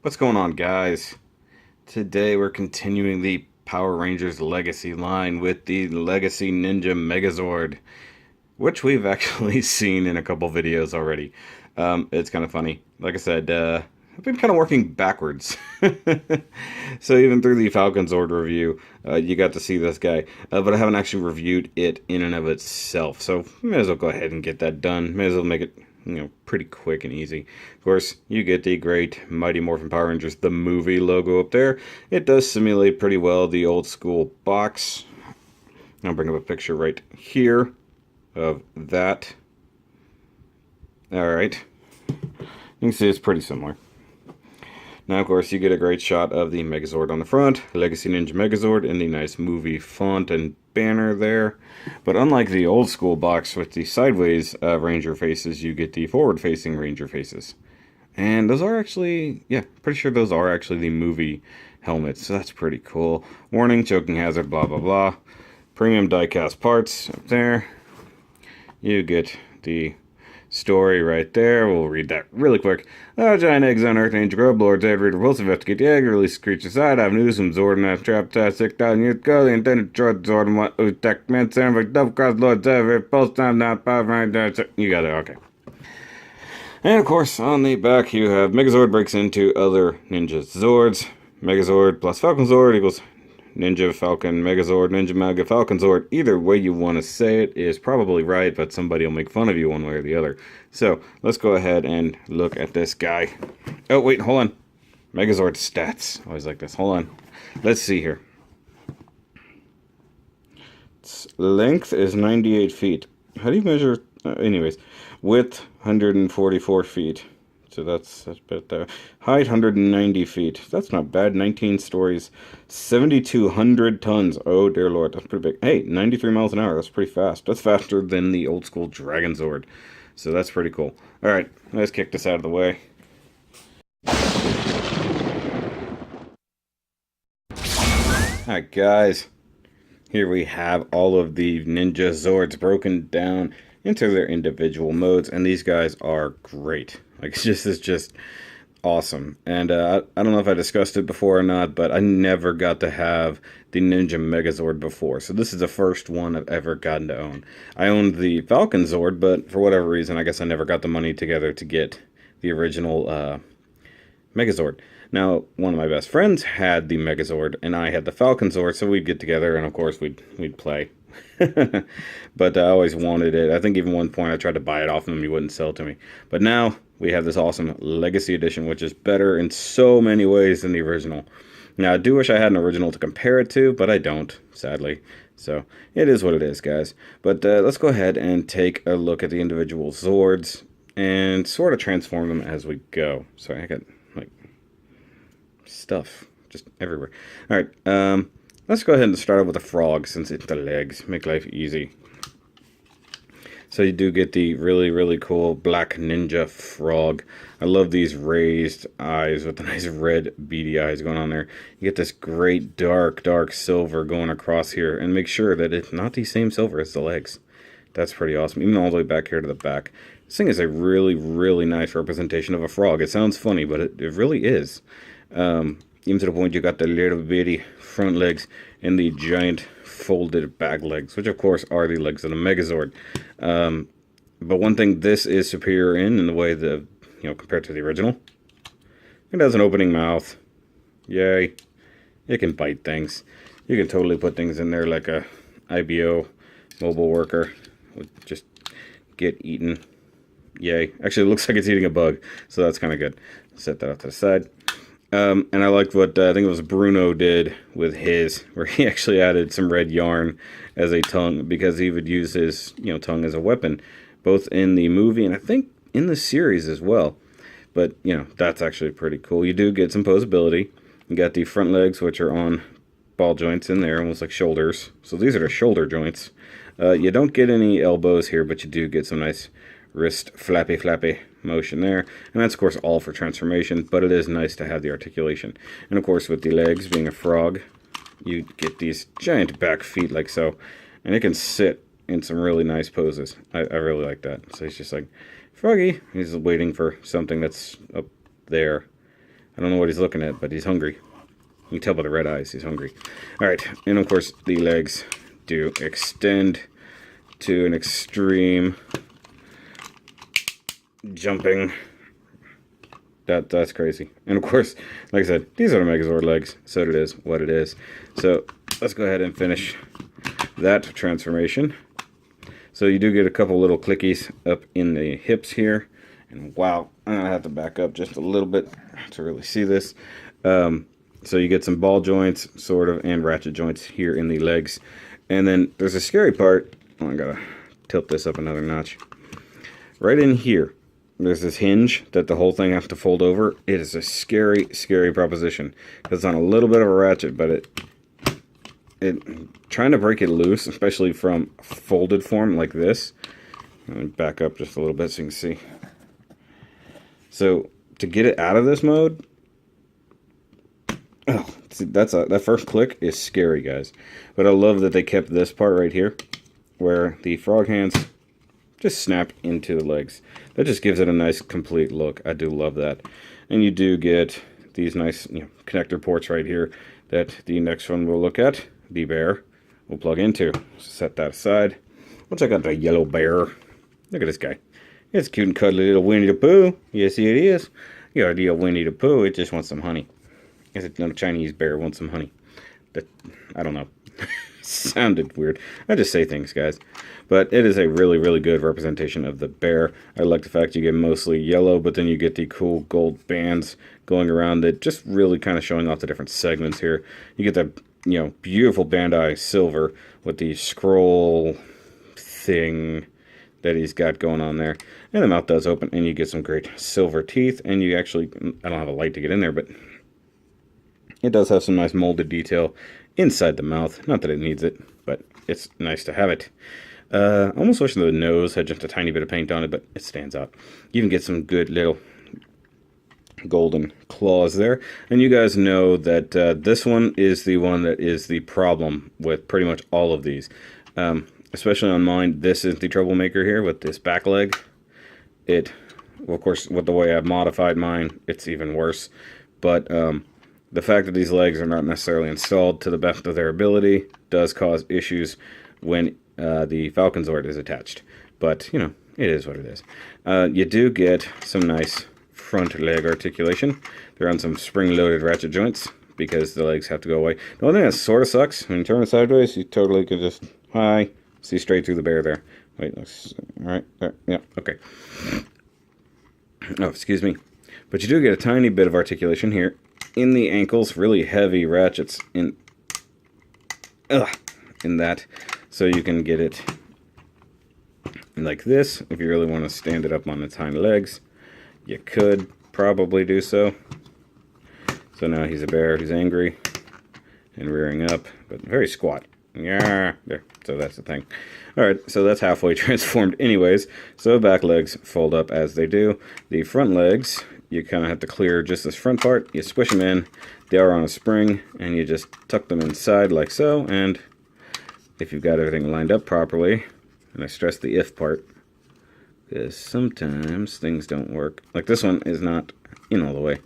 What's going on, guys? Today we're continuing the Power Rangers Legacy line with the Legacy Ninja Megazord, which we've actually seen in a couple videos already. It's kind of funny. Like I said, I've been kind of working backwards. So even through the Falcon Zord review, you got to see this guy. But I haven't actually reviewed it in and of itself. So may as well go ahead and get that done. May as well make it pretty quick and easy. Of course, you get the great Mighty Morphin Power Rangers, the movie logo up there. It does simulate pretty well the old school box. I'll bring up a picture right here of that. Alright. You can see it's pretty similar. Now, of course, you get a great shot of the Megazord on the front, Legacy Ninja Megazord in the nice movie font and banner there. But unlike the old school box with the sideways Ranger faces, you get the forward-facing Ranger faces. And those are actually, yeah, pretty sure those are actually the movie helmets, so that's pretty cool. Warning, choking hazard, blah, blah, blah. Premium die-cast parts up there. You get the story right there. We'll read that really quick. Giant eggs unearthed ancient grub lords had read repulsive investigate the egg, release the creature's side, have news from Zord and that trap 6,000 years ago. The intended short Zord and what Utek man sound like double cross lords ever pulse time not power right there. You got it, okay. And of course, on the back you have Megazord breaks into other ninja Zords. Megazord plus Falcon Zord equals Ninja Falcon Megazord, Ninja Mega Falcon Zord. Either way you want to say it is probably right, but somebody will make fun of you one way or the other. So, let's go ahead and look at this guy. Oh, wait, hold on. Megazord stats. Always like this. Hold on. Let's see here. Its length is 98 feet. How do you measure... anyways, width 144 feet. So that's about there. Height 190 feet. That's not bad. 19 stories. 7,200 tons. Oh dear lord, that's pretty big. Hey, 93 miles an hour. That's pretty fast. That's faster than the old school Dragon Zord. So that's pretty cool. Alright, let's kick this out of the way. Alright guys, here we have all of the Ninja Zords broken down into their individual modes, and these guys are great. Like, it's just awesome. And I don't know if I discussed it before or not, but I never got to have the Ninja Megazord before. So this is the first one I've ever gotten to own. I owned the Falcon Zord, but for whatever reason, I guess I never got the money together to get the original Megazord. Now, one of my best friends had the Megazord, and I had the Falcon Zord, so we'd get together, and of course, we'd play. But I always wanted it. I think even one point I tried to buy it off him, he wouldn't sell it to me. But now we have this awesome Legacy Edition, which is better in so many ways than the original. Now, I do wish I had an original to compare it to, but I don't, sadly. So, it is what it is, guys. But let's go ahead and take a look at the individual Zords and sort of transform them as we go. Sorry, I got, like, stuff just everywhere. Alright, let's go ahead and start off with the frog, since it's the legs. Make life easy. So you do get the really, really cool black ninja frog. I love these raised eyes with the nice red beady eyes going on there. You get this great dark, dark silver going across here. And make sure that it's not the same silver as the legs. That's pretty awesome. Even all the way back here to the back. This thing is a really, really nice representation of a frog. It sounds funny, but it really is. Even to the point you got the little bitty front legs and the giant folded back legs, which of course are the legs of the Megazord. But one thing this is superior in the way that, compared to the original, it has an opening mouth. Yay. It can bite things. You can totally put things in there like a IBO mobile worker would just get eaten. Yay. Actually, it looks like it's eating a bug, so that's kind of good. Set that off to the side. And I liked what I think it was Bruno did with his, where he actually added some red yarn as a tongue, because he would use his tongue as a weapon, both in the movie and I think in the series as well. But that's actually pretty cool. You do get some posability. You got the front legs, which are on ball joints in there, almost like shoulders. So these are the shoulder joints. You don't get any elbows here, but you do get some nice wrist flappy motion there, and that's of course all for transformation, but it is nice to have the articulation. And of course with the legs being a frog, you get these giant back feet like so, and it can sit in some really nice poses. I really like that. So he's just like, froggy, he's waiting for something that's up there. I don't know what he's looking at, but he's hungry. You can tell by the red eyes he's hungry. Alright, and of course the legs do extend to an extreme. Jumping. That's crazy. And of course, like I said, these are the Megazord legs, so it is what it is. So let's go ahead and finish that transformation. So you do get a couple little clickies up in the hips here. And wow, I'm gonna have to back up just a little bit to really see this. So you get some ball joints, sort of, and ratchet joints here in the legs. And then there's a scary part. Oh, I gotta tilt this up another notch. Right in here, there's this hinge that the whole thing has to fold over. It is a scary, scary proposition. It's on a little bit of a ratchet, but trying to break it loose, especially from folded form like this. Let me back up just a little bit so you can see. So to get it out of this mode, oh, see, that first click is scary, guys. But I love that they kept this part right here, where the frog hands just snap into the legs. That just gives it a nice complete look. I do love that. And you do get these nice connector ports right here that the next one we'll look at, the bear, will plug into. Set that aside. We'll check out the yellow bear. Look at this guy. It's a cute and cuddly little Winnie the Pooh. Yes, it is. You idea Winnie the Pooh, it just wants some honey. It's a little Chinese bear wants some honey. I don't know. Sounded weird. I just say things, guys. But it is a really, really good representation of the bear. I like the fact you get mostly yellow, but then you get the cool gold bands going around it, just really kind of showing off the different segments here. You get the, beautiful Bandai silver with the scroll thing that he's got going on there. And the mouth does open, and you get some great silver teeth. And you actually, I don't have a light to get in there, but it does have some nice molded detail inside the mouth. Not that it needs it, but it's nice to have it. I almost wish the nose had just a tiny bit of paint on it, but it stands out. You even get some good little golden claws there. And you guys know that this one is the one that is the problem with pretty much all of these. Especially on mine, this is the troublemaker here with this back leg. Well, of course, with the way I've modified mine, it's even worse. But the fact that these legs are not necessarily installed to the best of their ability does cause issues when the Falcon Zord is attached. But, it is what it is. You do get some nice front leg articulation. They're on some spring-loaded ratchet joints because the legs have to go away. The only thing that sort of sucks, when you turn it sideways, you totally could just, see straight through the bear there. Wait, all right, there, yeah, okay. Oh, excuse me. But you do get a tiny bit of articulation here in the ankles, really heavy ratchets in that, so you can get it like this. If you really want to stand it up on its hind legs, you could probably do so. So now he's a bear who's angry and rearing up, but very squat. Yeah, there. So that's the thing. Alright, so that's halfway transformed anyways. So back legs fold up as they do. The front legs, you kind of have to clear just this front part. You squish them in. They are on a spring, and you just tuck them inside like so. And if you've got everything lined up properly, and I stress the if part, because sometimes things don't work. Like this one is not in all the way.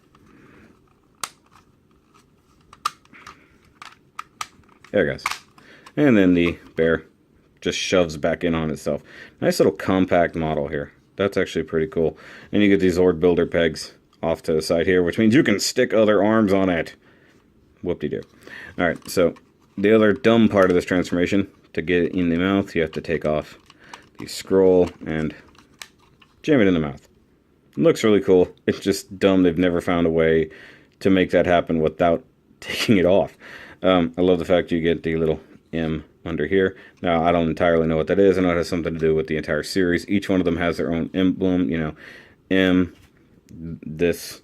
There it goes. And then the bear just shoves back in on itself. Nice little compact model here. That's actually pretty cool. And you get these Zord builder pegs off to the side here, which means you can stick other arms on it. Whoop-de-doo. Alright, so the other dumb part of this transformation, to get it in the mouth, you have to take off the scroll and jam it in the mouth. It looks really cool. It's just dumb they've never found a way to make that happen without taking it off. I love the fact you get the little M under here. Now, I don't entirely know what that is. I know it has something to do with the entire series. Each one of them has their own emblem, M, this,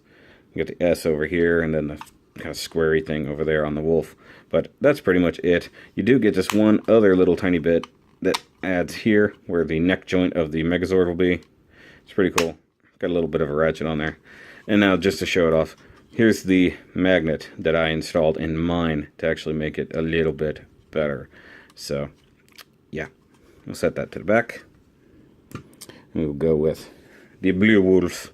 you got the S over here, and then the kind of squarey thing over there on the wolf. But that's pretty much it. You do get this one other little tiny bit that adds here, where the neck joint of the Megazord will be. It's pretty cool. Got a little bit of a ratchet on there. And now, just to show it off, here's the magnet that I installed in mine to actually make it a little bit better. So, yeah, we'll set that to the back. We'll go with the blue wolf.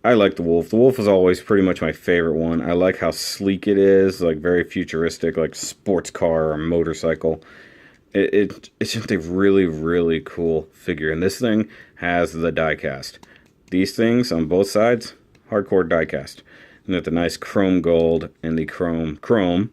I like the Wolf. The Wolf was always pretty much my favorite one. I like how sleek it is, like very futuristic, like sports car or motorcycle. It's just a really, really cool figure. And this thing has the die cast. These things on both sides, hardcore die cast. And with the nice chrome gold and the chrome.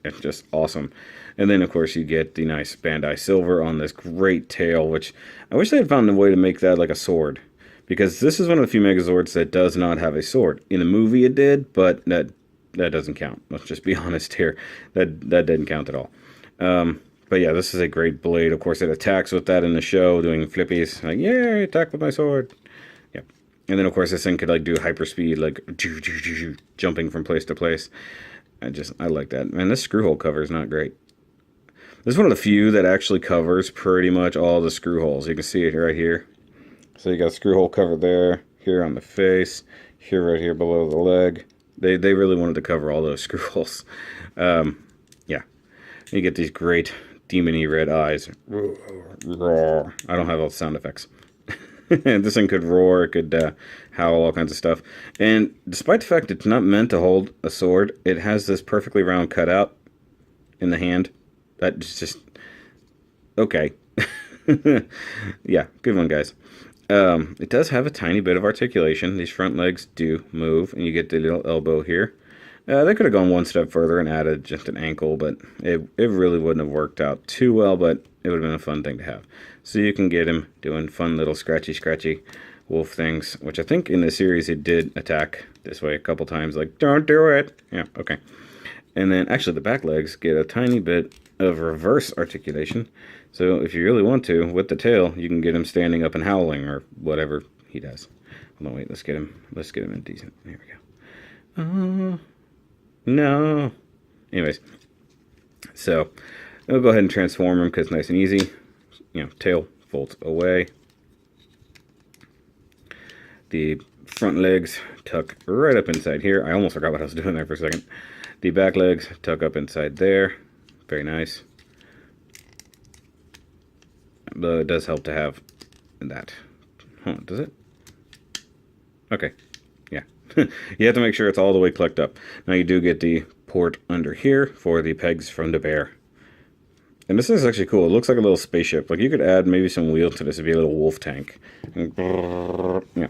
It's just awesome. And then, of course, you get the nice Bandai silver on this great tail, which I wish they had found a way to make that like a sword. Because this is one of the few Megazords that does not have a sword. In the movie it did, but that doesn't count. Let's just be honest here. That didn't count at all. But yeah, this is a great blade. Of course, it attacks with that in the show, doing flippies. Like, yeah, attack with my sword. Yep. And then, of course, this thing could like do hyperspeed, like jumping from place to place. I like that. Man, this screw hole cover is not great. This is one of the few that actually covers pretty much all the screw holes. You can see it right here. So you got screw hole cover there, here on the face, here right here below the leg. They really wanted to cover all those screw holes. Yeah. You get these great demon-y red eyes. Roar. I don't have all the sound effects. This thing could roar, it could howl, all kinds of stuff. And despite the fact it's not meant to hold a sword, it has this perfectly round cutout in the hand. That's just... okay. Yeah, good one, guys. It does have a tiny bit of articulation. These front legs do move, and you get the little elbow here. They could have gone one step further and added just an ankle, but it really wouldn't have worked out too well, but it would have been a fun thing to have. So you can get him doing fun little scratchy wolf things, which I think in the series it did attack this way a couple times, like, don't do it. Yeah, okay. And then actually the back legs get a tiny bit of reverse articulation. So if you really want to, with the tail, you can get him standing up and howling or whatever he does. Hold on, wait, let's get him in decent. There we go. No. Anyways, so we'll go ahead and transform him because it's nice and easy. You know, tail folds away. The front legs tuck right up inside here. I almost forgot what I was doing there for a second. The back legs tuck up inside there. Very nice. But it does help to have that. Huh, does it? Okay. Yeah. You have to make sure it's all the way clicked up. Now you do get the port under here for the pegs from the bear. And this is actually cool. It looks like a little spaceship. Like you could add maybe some wheel to this. It'd be a little wolf tank. Yeah.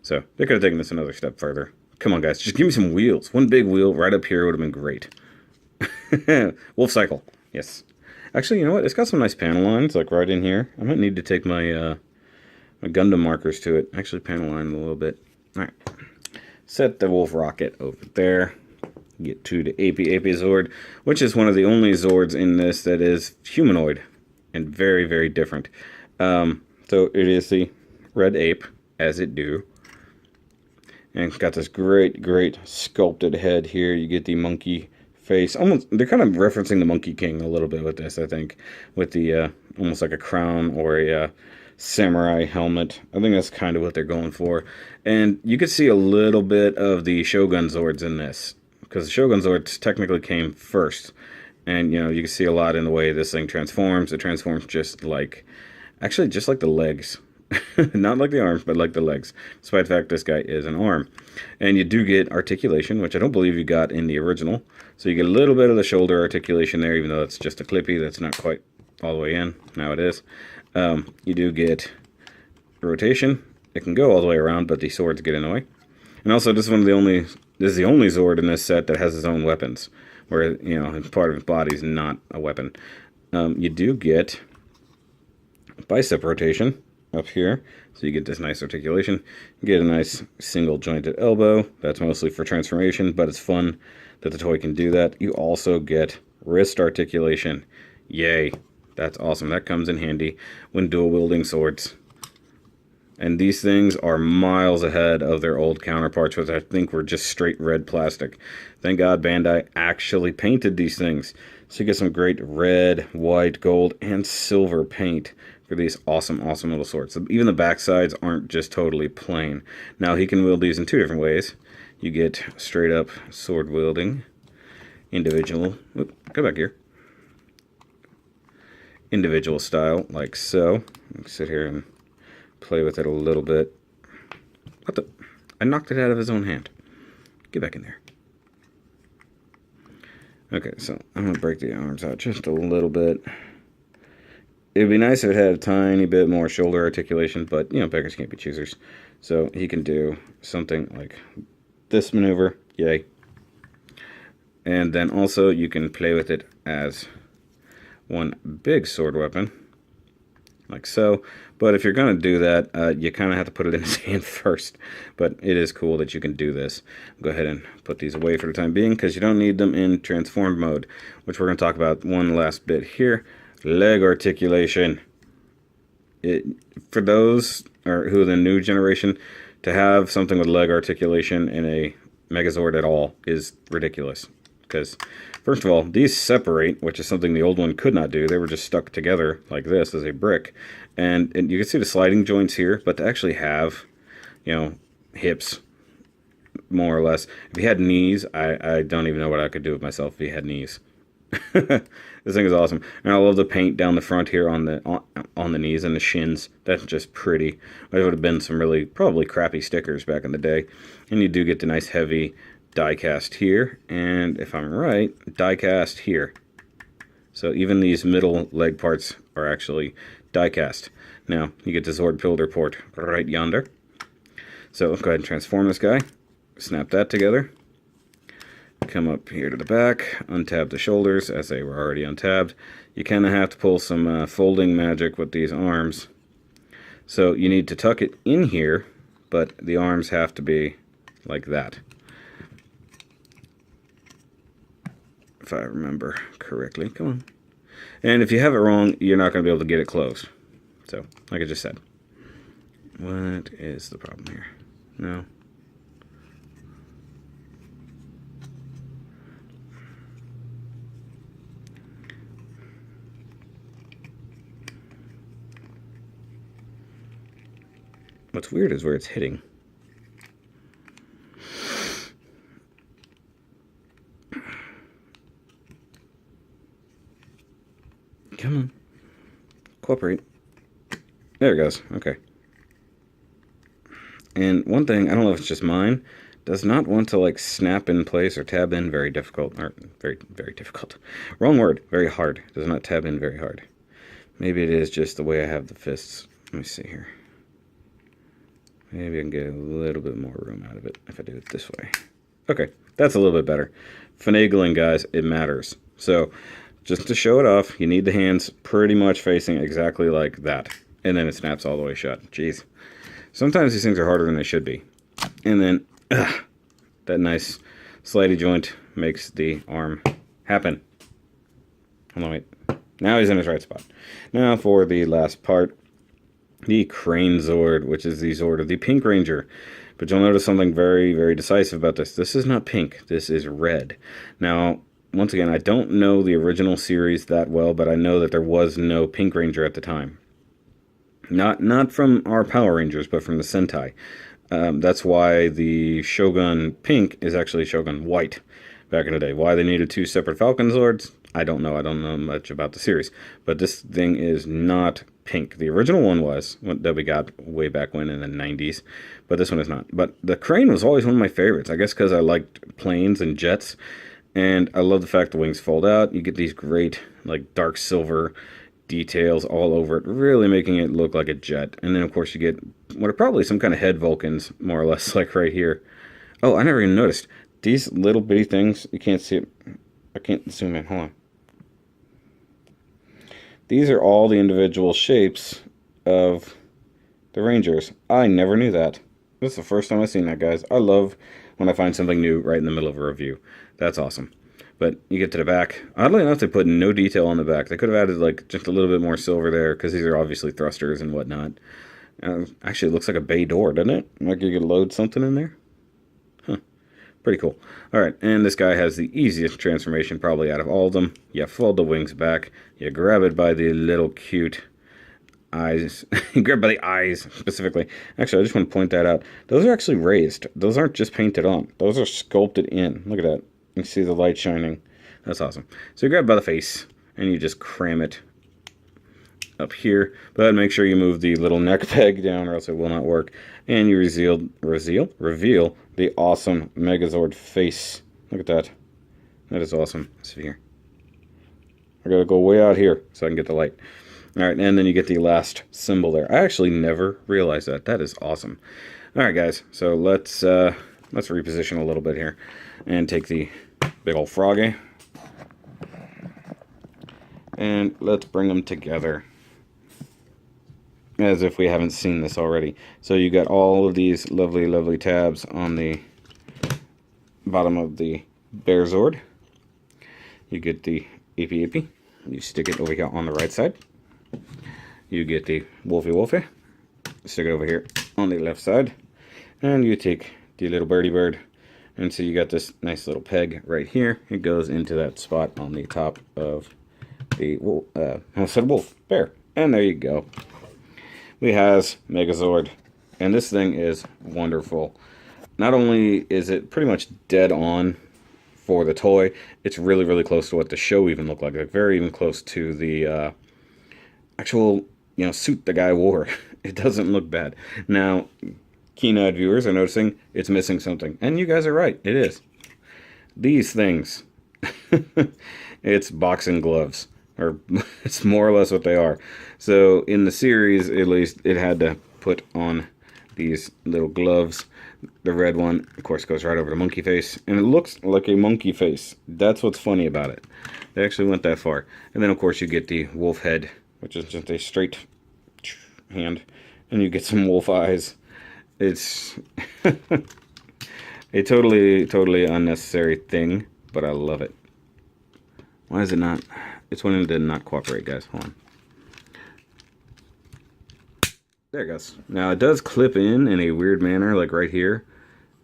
So they could have taken this another step further. Come on, guys. Just give me some wheels. One big wheel right up here would have been great. Wolf cycle. Yes. Actually, you know what? It's got some nice panel lines, like right in here. I might need to take my my Gundam markers to it. Actually, panel line a little bit. All right. Set the Wolf Rocket over there. Get to the AP Zord, which is one of the only Zords in this that is humanoid and very, very different. So it is the red ape, as it do. And it's got this great, great sculpted head here. You get the monkey face. Almost, they're kind of referencing the Monkey King a little bit with this, I think. With the, almost like a crown or a samurai helmet. I think that's kind of what they're going for. And you could see a little bit of the Shogun Zords in this. Because the Shogun Zords technically came first. And, you know, you can see a lot in the way this thing transforms. It transforms just like, actually just like the legs. Not like the arms, but like the legs. Despite the fact this guy is an arm. And you do get articulation, which I don't believe you got in the original. So you get a little bit of the shoulder articulation there, even though it's just a clippy. That's not quite all the way in. Now it is. You do get rotation. It can go all the way around, but the swords get in the way. And also, this is the only Zord in this set that has his own weapons. Where, you know, part of his body is not a weapon. You do get bicep rotation up here, so you get this nice articulation. You get a nice single jointed elbow. That's mostly for transformation, but it's fun that the toy can do that. You also get wrist articulation. Yay, that's awesome. That comes in handy when dual wielding swords. And these things are miles ahead of their old counterparts, which I think were just straight red plastic. Thank God Bandai actually painted these things. So you get some great red, white, gold, and silver paint for these awesome, awesome little swords. Even the back sides aren't just totally plain. Now, he can wield these in two different ways. You get straight up sword wielding, individual, go back here. Individual style, like so. Sit here and play with it a little bit. What the? I knocked it out of his own hand. Get back in there. Okay, so I'm going to break the arms out just a little bit. It would be nice if it had a tiny bit more shoulder articulation, but, you know, beggars can't be choosers. So he can do something like this maneuver. Yay. And then also you can play with it as one big sword weapon, like so. But if you're going to do that, you kind of have to put it in his hand first. But it is cool that you can do this. Go ahead and put these away for the time being, because you don't need them in transformed mode, which we're going to talk about one last bit here. Leg articulation. For those who are the new generation, to have something with leg articulation in a Megazord at all is ridiculous. Because, first of all, these separate, which is something the old one could not do. They were just stuck together like this as a brick. And you can see the sliding joints here, but to actually have, you know, hips, more or less. If he had knees, I don't even know what I could do with myself if he had knees. This thing is awesome. And I love the paint down the front here on the knees and the shins. That's just pretty. It would have been some really, probably crappy stickers back in the day. And you do get the nice heavy die cast here, and if I'm right, die cast here. So even these middle leg parts are actually die cast. Now you get the Zord builder port right yonder. So go ahead and transform this guy, snap that together, come up here to the back, untab the shoulders as they were already untabbed. You kind of have to pull some folding magic with these arms. So you need to tuck it in here, but the arms have to be like that, if I remember correctly. Come on. And if you have it wrong, you're not going to be able to get it closed. So, like I just said. What is the problem here? No. What's weird is where it's hitting. Come on. Cooperate. There it goes. Okay. And one thing, I don't know if it's just mine, does not want to like snap in place or tab in very difficult. Or very, very difficult. Wrong word. Very hard. Does not tab in very hard. Maybe it is just the way I have the fists. Let me see here. Maybe I can get a little bit more room out of it if I do it this way. Okay. That's a little bit better. Finagling, guys, it matters. So, just to show it off, you need the hands pretty much facing exactly like that. And then it snaps all the way shut. Jeez. Sometimes these things are harder than they should be. And then, that nice slidey joint makes the arm happen. Hold on, wait. Now he's in his right spot. Now for the last part. The Crane Zord, which is the Zord of the Pink Ranger. But you'll notice something very, very decisive about this. This is not pink. This is red. Now, once again, I don't know the original series that well, but I know that there was no Pink Ranger at the time. Not from our Power Rangers, but from the Sentai. That's why the Shogun Pink is actually Shogun White back in the day. Why they needed two separate Falcon Zords, I don't know. I don't know much about the series. But this thing is not pink. The original one was, that we got way back when in the 90s. But this one is not. But the Crane was always one of my favorites. I guess because I liked planes and jets. And I love the fact the wings fold out. You get these great, like, dark silver details all over it, really making it look like a jet. And then, of course, you get what are probably some kind of head Vulcans, more or less, like right here. Oh, I never even noticed. These little bitty things, you can't see it. I can't zoom in. Hold on. These are all the individual shapes of the Rangers. I never knew that. This is the first time I've seen that, guys. I love when I find something new right in the middle of a review. That's awesome. But you get to the back. Oddly enough, they put no detail on the back. They could have added like just a little bit more silver there, because these are obviously thrusters and whatnot. Actually, it looks like a bay door, doesn't it? Like you could load something in there. Huh. Pretty cool. Alright, and this guy has the easiest transformation probably out of all of them. You fold the wings back. You grab it by the little cute eyes. You grab by the eyes, specifically. Actually, I just want to point that out. Those are actually raised. Those aren't just painted on. Those are sculpted in. Look at that. You see the light shining. That's awesome. So you grab by the face, and you just cram it up here, but make sure you move the little neck peg down or else it will not work. And you reveal the awesome Megazord face. Look at that. That is awesome. Let's see here. I gotta go way out here so I can get the light. Alright, and then you get the last symbol there. I actually never realized that. That is awesome. Alright guys, so let's reposition a little bit here and take the big old froggy and let's bring them together as if we haven't seen this already. So you got all of these lovely tabs on the bottom of the Megazord. You get the Eepy. You stick it over here on the right side. You get the Wolfie. Stick it over here on the left side. And you take the little birdie bird. And so you got this nice little peg right here. It goes into that spot on the top of the wolf bear. And there you go. We has Megazord. And this thing is wonderful. Not only is it pretty much dead on for the toy, it's really close to what the show even looked like very even close to the actual suit the guy wore. It doesn't look bad. Now, keen-eyed viewers are noticing it's missing something, and you guys are right, it is. These things. It's boxing gloves, or it's more or less what they are. So in the series, at least, it had to put on these little gloves. The red one, of course, goes right over the monkey face, and it looks like a monkey face. That's what's funny about it. They actually went that far. And then, of course, you get the wolf head, which is just a straight hand, and you get some wolf eyes. It's a totally unnecessary thing, but I love it. Why is it not? It's wanting to not cooperate, guys. Hold on. There it goes. Now it does clip in a weird manner, like right here,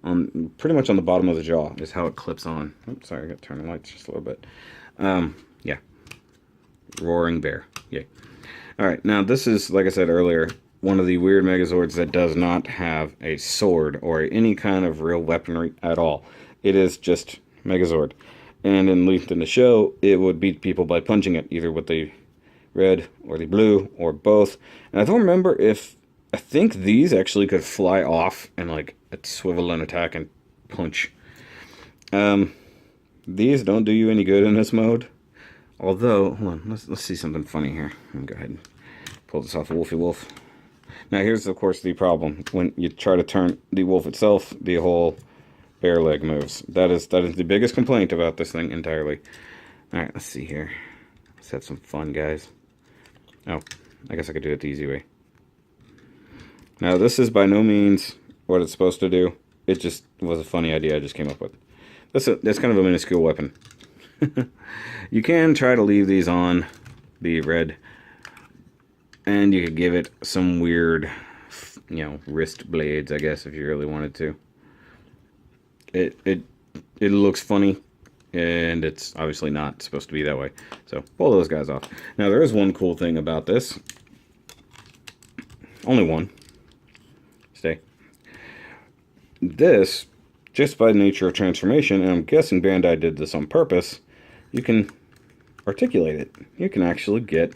on pretty much on the bottom of the jaw is how it clips on. Oops, sorry, I got to turn the lights just a little bit. Yeah, roaring bear. Yay! All right, now this is, like I said earlier, one of the weird Megazords that does not have a sword or any kind of real weaponry at all. It is just Megazord, and in the show, it would beat people by punching it either with the red or the blue or both. And I don't remember if I think these actually could fly off and like swivel and attack and punch. These don't do you any good in this mode. Although, hold on, let's see something funny here. Let me go ahead and pull this off the Wolfie Wolf. Now here's of course the problem. When you try to turn the wolf itself, the whole bear leg moves. That is the biggest complaint about this thing entirely. Alright, let's see here. Let's have some fun, guys. Oh, I guess I could do it the easy way. Now, this is by no means what it's supposed to do. It just was a funny idea I just came up with. That's kind of a minuscule weapon. You can try to leave these on the red, and you could give it some weird, wrist blades, I guess, if you really wanted to. It looks funny, and it's obviously not supposed to be that way. So, pull those guys off. Now, there is one cool thing about this. Only one. Stay. This, just by the nature of transformation, and I'm guessing Bandai did this on purpose, you can articulate it. You can actually get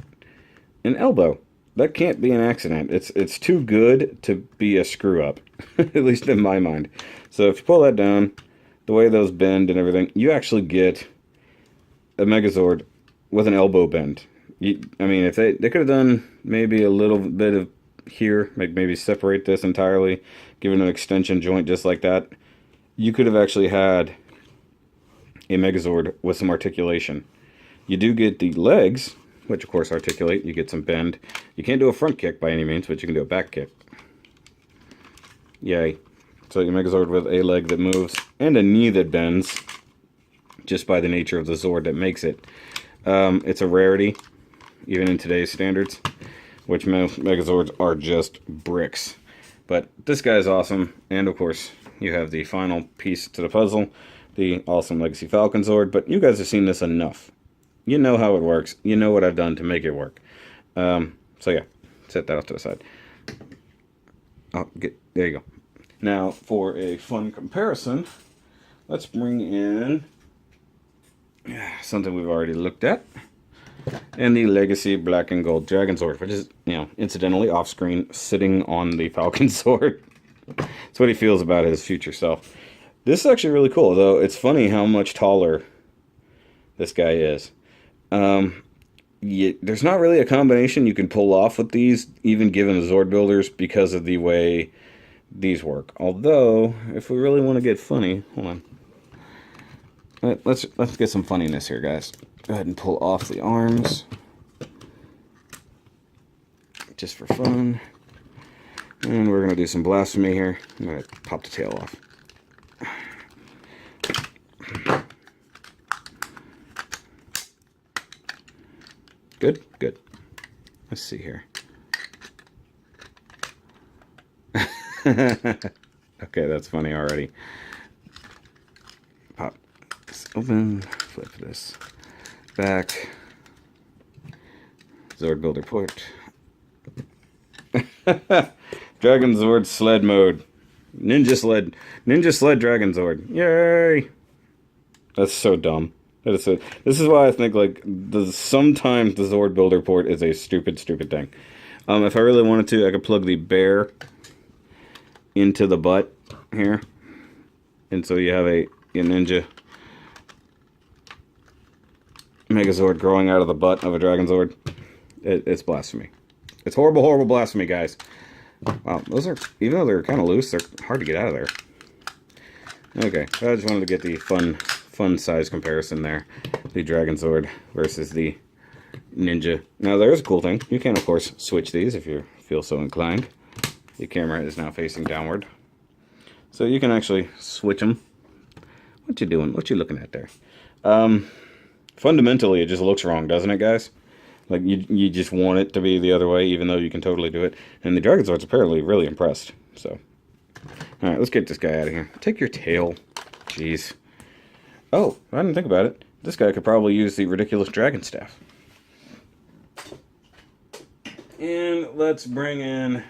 an elbow. That can't be an accident. It's too good to be a screw-up, at least in my mind. So if you pull that down, the way those bend and everything, you actually get a Megazord with an elbow bend. I mean, if they could have done maybe a little bit of here, maybe separate this entirely, give it an extension joint just like that, you could have actually had a Megazord with some articulation. You do get the legs, which of course articulate. You get some bend. You can't do a front kick by any means, but you can do a back kick. Yay. So your Megazord with a leg that moves and a knee that bends, just by the nature of the Zord that makes it. It's a rarity, even in today's standards, which Megazords are just bricks. But this guy's awesome, and of course, you have the final piece to the puzzle, the awesome Legacy Falcon Zord, but you guys have seen this enough. You know how it works. You know what I've done to make it work. So yeah, set that off to the side. There you go. Now, for a fun comparison, let's bring in something we've already looked at. And the Legacy Black and Gold Dragon Sword, which is, you know, incidentally off screen, sitting on the Falcon Sword. That's what he feels about his future self. This is actually really cool, though. It's funny how much taller this guy is. There's not really a combination you can pull off with these, even given the Zord builders, because of the way these work. Although, if we really want to get funny, hold on. Let's get some funniness here, guys. Go ahead and pull off the arms, just for fun. And we're gonna do some blasphemy here. I'm gonna pop the tail off. Good, good. Let's see here. Okay, that's funny already. Pop this open, flip this back. Zord Builder port. Dragon Zord sled mode. Ninja sled Dragon Zord. Yay! That's so dumb. This is why I think, like, sometimes the Zord Builder port is a stupid thing. If I really wanted to, I could plug the bear into the butt here, and so you have a Ninja Megazord growing out of the butt of a Dragon Zord. It's blasphemy. It's horrible blasphemy, guys. Wow, those are, even though they're kind of loose, they're hard to get out of there. Okay, I just wanted to get the fun size comparison there. The Dragon Zord versus the Ninja. Now, there is a cool thing. You can, of course, switch these if you feel so inclined. The camera is now facing downward, so you can actually switch them. What you doing? What you looking at there? Fundamentally, it just looks wrong, doesn't it, guys? Like, you just want it to be the other way, even though you can totally do it. And the Dragon Zord's apparently really impressed. So, alright, let's get this guy out of here. Take your tail. Jeez. Oh, I didn't think about it. This guy could probably use the ridiculous dragon staff. And let's bring in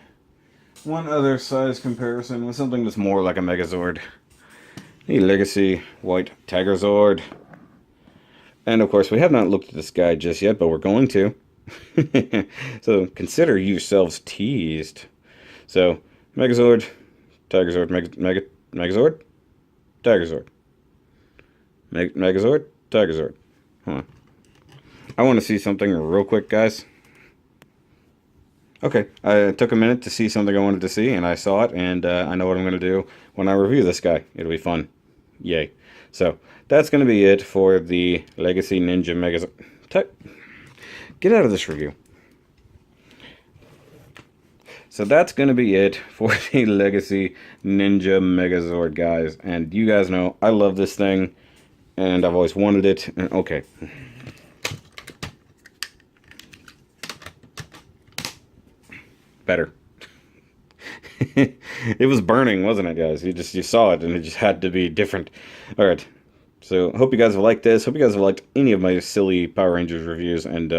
one other size comparison with something that's more like a Megazord. The Legacy White Tiger Zord. And of course, we have not looked at this guy just yet, but we're going to. So consider yourselves teased. So, Megazord, Tiger Zord, Megazord, Tiger Zord. Megazord, Tiger Zord. Hold on. I want to see something real quick, guys. Okay, I took a minute to see something I wanted to see, and I saw it, and I know what I'm going to do when I review this guy. It'll be fun. Yay. So, that's going to be it for the Legacy Ninja Megazord. Get out of this review. So that's going to be it for the Legacy Ninja Megazord, guys. And you guys know, I love this thing, and I've always wanted it. And, okay. Better. It was burning, wasn't it, guys? You saw it, and it just had to be different. All right. So, hope you guys have liked this. Hope you guys have liked any of my silly Power Rangers reviews. And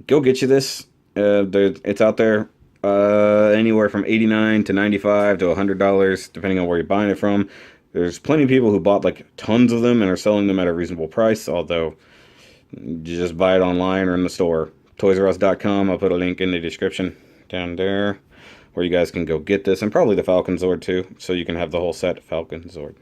go get you this. It's out there anywhere from $89 to $95 to $100, depending on where you're buying it from. There's plenty of people who bought like tons of them and are selling them at a reasonable price. Although, you just buy it online or in the store. ToysRUs.com. I'll put a link in the description down there, where you guys can go get this, and probably the Falcon Zord too, so you can have the whole set. Falcon Zord.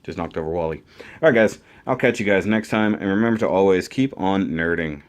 Just knocked over Wally. Alright, guys, I'll catch you guys next time, and remember to always keep on nerding.